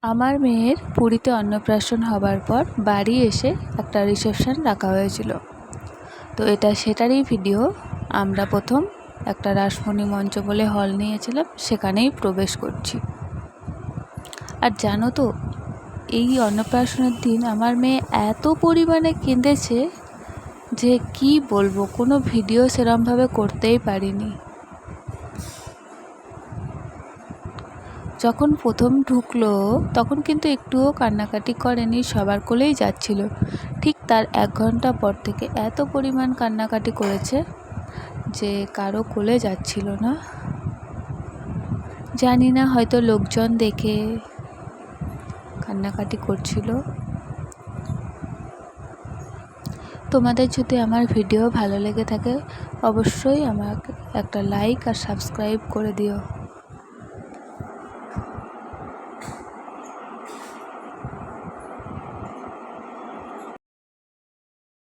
আমার মেয়ের পুরীতে অন্নপ্রাশন হবার পর বাড়ি এসে একটা রিসেপশন রাখা হয়েছিল। তো এটা সেটারই ভিডিও। আমরা প্রথম একটা রাসমণি মঞ্চ বলে হল নিয়েছিলাম, সেখানেই প্রবেশ করছি। আর জানো তো, এই অন্নপ্রাশনের দিন আমার মেয়ে এত পরিমাণে কেঁদেছে যে কি বলবো, কোনো ভিডিও সেরমভাবে করতেই পারিনি। যখন প্রথম ঢুকলো তখন কিন্তু একটুও কান্নাকাটি করেনি, সবার কোলেই যাচ্ছিল। ঠিক তার 1 ঘন্টা পর থেকে এত পরিমাণ কান্নাকাটি করেছে যে কারো কোলে যাচ্ছিল না। জানি না, হয়তো লোকজন দেখে কান্নাকাটি করছিল। তোমাদের যদি আমার ভিডিও ভালো লেগে থাকে অবশ্যই আমাকে একটা লাইক আর সাবস্ক্রাইব করে দিও।